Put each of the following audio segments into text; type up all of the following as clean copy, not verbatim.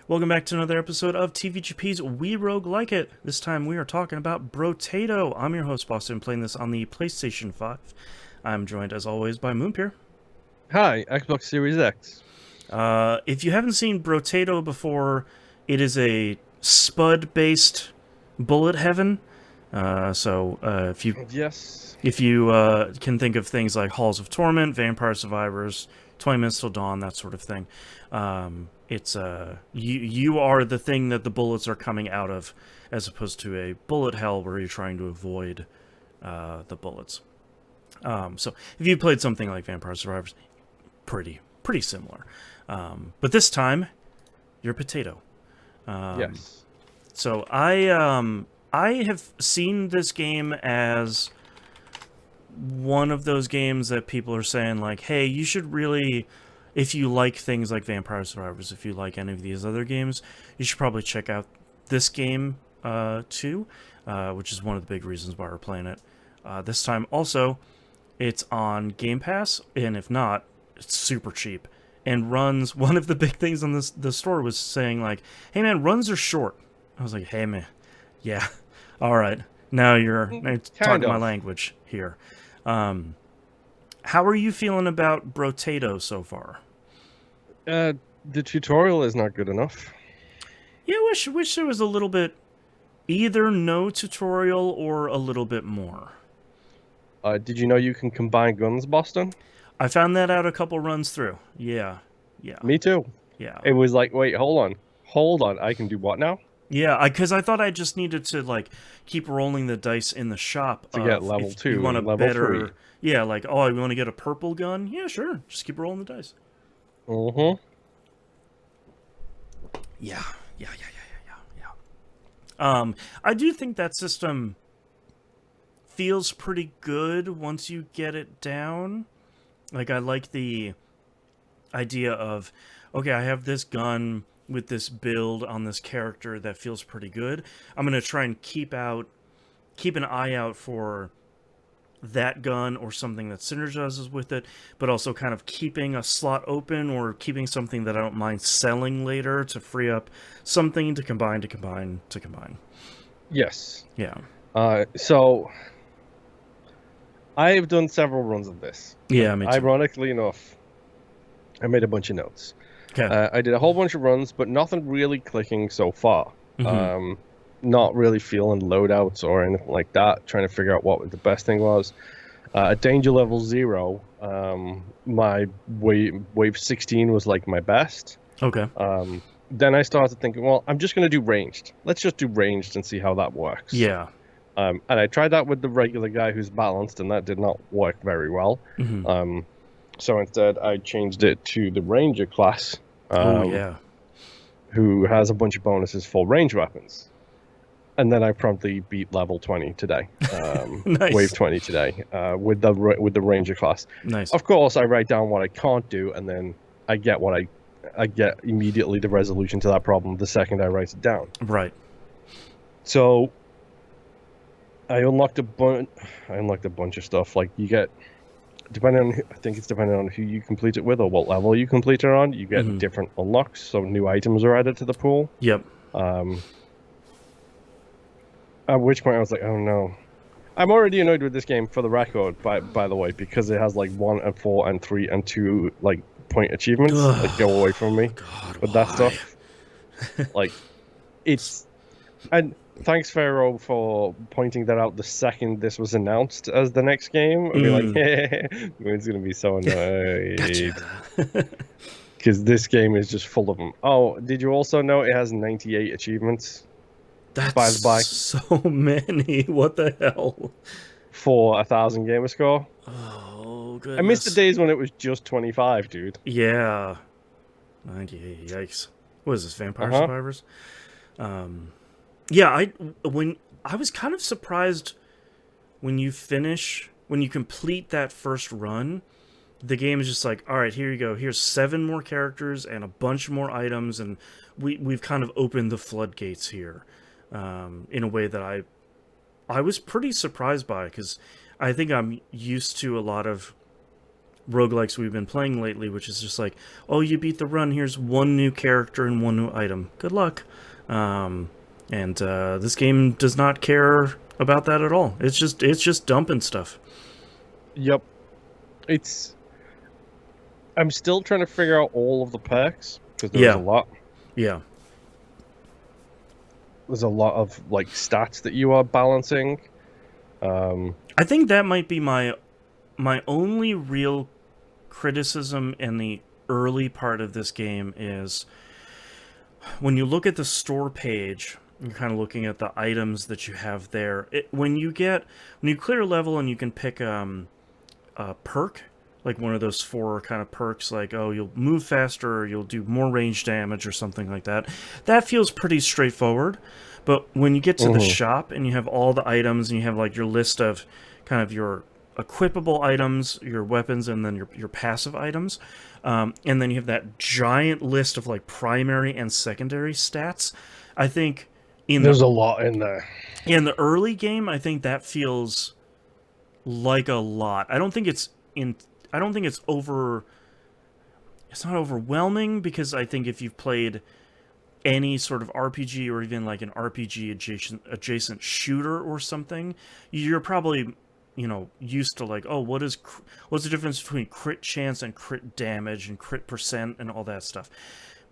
Welcome back to another episode of TVGP's We Roguelike It. This time we are talking about Brotato. I'm your host, Boston, playing this on the PlayStation 5. I'm joined, as always, by Moonpier. Hi, Xbox Series X. If you haven't seen Brotato before, it is a Spud-Based bullet heaven. If you Yes. can think of things like Halls of Torment, Vampire Survivors, 20 Minutes Till Dawn, that sort of thing. You are the thing that the bullets are coming out of, as opposed to a bullet hell where you're trying to avoid the bullets. So if you played something like Vampire Survivors, pretty similar. But this time, you're Potato. Yes. So I have seen this game as one of those games that people are saying, like, hey, you should really, if you like things like Vampire Survivors, if you like any of these other games, you should probably check out this game too, which is one of the big reasons why we're playing it. This time also, it's on Game Pass, and if not, it's super cheap. And runs, one of the big things on the store was saying, like, hey man, runs are short. I was like, hey man, yeah, all right. Now you're Kind talking my of. language here. How are you feeling about Brotato so far? The tutorial is not good enough. Yeah, wish there was a little bit, either no tutorial or a little bit more. Did you know you can combine guns, Boston? I found that out a couple runs through. Yeah, yeah, Me too. yeah. It was like, wait, hold on. I can do what now? Yeah, because I thought I just needed to, like, keep rolling the dice in the shop To get of level if you 2 want a and level better... 3. Yeah, like, oh, you want to get a purple gun? Yeah, sure. Just keep rolling the dice. Mm-hmm. Yeah, yeah. I do think that system feels pretty good once you get it down. Like, I like the idea of, okay, I have this gun with this build on this character that feels pretty good. I'm going to try and keep an eye out for that gun or something that synergizes with it, but also kind of keeping a slot open or keeping something that I don't mind selling later to free up something to combine. Yes. Yeah. So I have done several runs of this. Yeah, And me too. ironically enough, I made a bunch of notes. Okay. I did a whole bunch of runs, but nothing really clicking so far. Mm-hmm. Not really feeling loadouts or anything like that. Trying to figure out what the best thing was. At danger level 0, my wave 16 was like my best. Okay. Then I started thinking, well, I'm just going to do ranged. Let's just do ranged and see how that works. Yeah. And I tried that with the regular guy who's balanced, and that did not work very well. Mm-hmm. So instead, I changed it to the ranger class, Oh yeah. who has a bunch of bonuses for range weapons. And then I promptly beat level 20 today, Nice. wave 20 today, with the ranger class. Nice. Of course, I write down what I can't do, and then I get I get immediately the resolution to that problem the second I write it down. Right. So I unlocked a bunch of stuff. Like you get, I think it's depending on who you complete it with or what level you complete it on, you get different unlocks. So new items are added to the pool. Yep. At which point I was like, oh no. I'm already annoyed with this game, for the record, by the way, because it has like 1 and 4 and 3 and 2 like point achievements. Like go away from me with that stuff. Like it's, and thanks Pharaoh for pointing that out the second this was announced as the next game. I'd be like, hey, it's gonna be so annoyed. Because this game is just full of them. Oh, did you also know it has 98 achievements? That's so many. What the hell? For 1,000 gamer score. Oh, goodness. I missed the days when it was just 25, dude. Yeah. 98. Yikes. What is this, Vampire Survivors? Yeah, when I was kind of surprised when you complete that first run, the game is just like, all right, here you go. Here's 7 more characters and a bunch more items, and we've kind of opened the floodgates here. In a way that I was pretty surprised by, because I think I'm used to a lot of roguelikes we've been playing lately, which is just like, oh, you beat the run, here's one new character and one new item. Good luck. And this game does not care about that at all. It's just dumping stuff. Yep. I'm still trying to figure out all of the perks, because there's a lot. Yeah. There's a lot of like stats that you are balancing. I think that might be my only real criticism in the early part of this game is when you look at the store page, you're kind of looking at the items that you have there. When you clear a level and you can pick a perk, like one of those 4 kind of perks, like, oh, you'll move faster, or you'll do more range damage, or something like that. That feels pretty straightforward. But when you get to the shop and you have all the items and you have like your list of kind of your equipable items, your weapons, and then your passive items, and then you have that giant list of like primary and secondary stats, I think there's a lot in there. In the early game, I think that feels like a lot. I don't think it's not overwhelming, because I think if you've played any sort of RPG, or even like an RPG adjacent shooter or something, you're probably, used to like, oh, what's the difference between crit chance and crit damage and crit percent and all that stuff.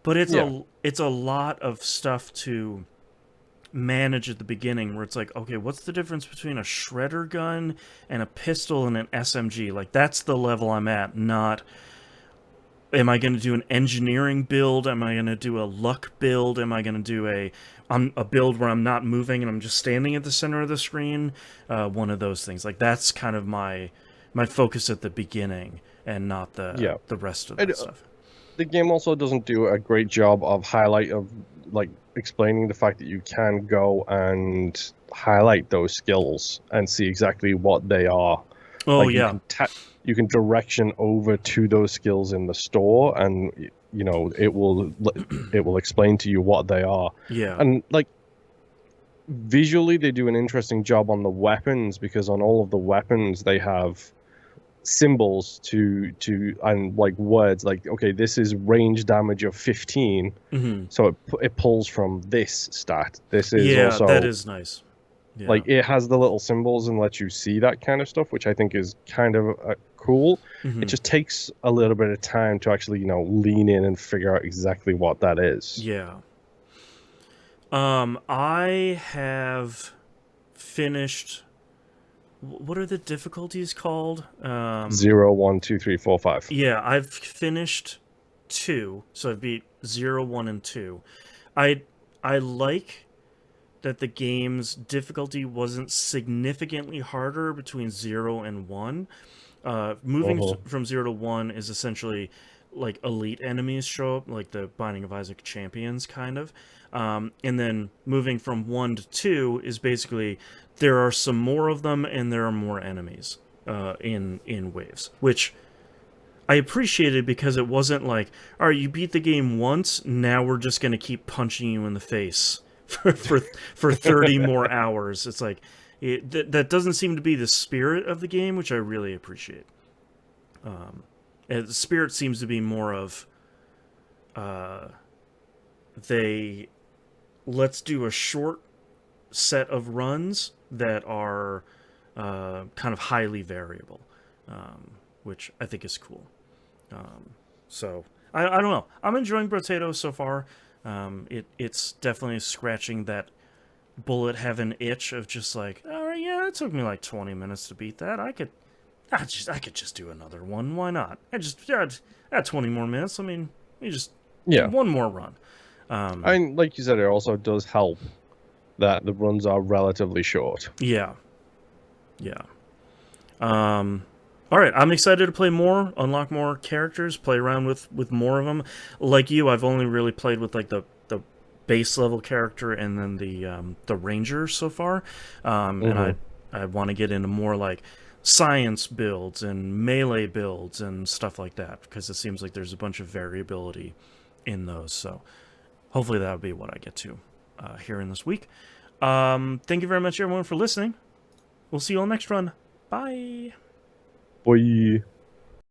But it's a lot of stuff to manage at the beginning, where it's like, okay, what's the difference between a shredder gun and a pistol and an SMG? Like, that's the level I'm at, not, am I going to do an engineering build? Am I going to do a luck build? Am I going to do a build where I'm not moving and I'm just standing at the center of the screen? One of those things. Like, that's kind of my focus at the beginning, and not the rest of that stuff. The game also doesn't do a great job of explaining the fact that you can go and highlight those skills and see exactly what they are. Oh, You can direction over to those skills in the store, and it will explain to you what they are. Yeah. And like, visually they do an interesting job on the weapons, because on all of the weapons they have symbols and like words like, okay, this is range damage of 15, so it pulls from this stat. This is also, that is nice. Yeah. Like, it has the little symbols and lets you see that kind of stuff, which I think is kind of cool. It just takes a little bit of time to actually lean in and figure out exactly what that is. Yeah. I have finished. What are the difficulties called? 0, 1, 2, 3, 4, 5. Yeah, I've finished 2, so I've beat 0, 1, and 2. I like that the game's difficulty wasn't significantly harder between 0 and 1. Moving from 0 to 1 is essentially like elite enemies show up, like the Binding of Isaac champions, kind of. And then moving from 1 to 2 is basically there are some more of them and there are more enemies in waves, which I appreciated, because it wasn't like, all right, you beat the game once, now we're just going to keep punching you in the face for 30 more hours. It's like, that doesn't seem to be the spirit of the game, which I really appreciate. And the spirit seems to be more of, let's do a short set of runs that are kind of highly variable, which I think is cool. So I don't know. I'm enjoying Brotato so far. It's definitely scratching that bullet heaven itch of just like, all right, yeah, it took me like 20 minutes to beat that. I could just do another one. Why not? I had 20 more minutes. I mean, you just do one more run. And like you said, it also does help that the runs are relatively short. Yeah. All right, I'm excited to play more, unlock more characters, play around with more of them. Like you, I've only really played with like the base level character and then the ranger so far. And I want to get into more like science builds and melee builds and stuff like that, because it seems like there's a bunch of variability in those. So hopefully that'll be what I get to here in this week. Thank you very much, everyone, for listening. We'll see you all next run. Bye. Bye.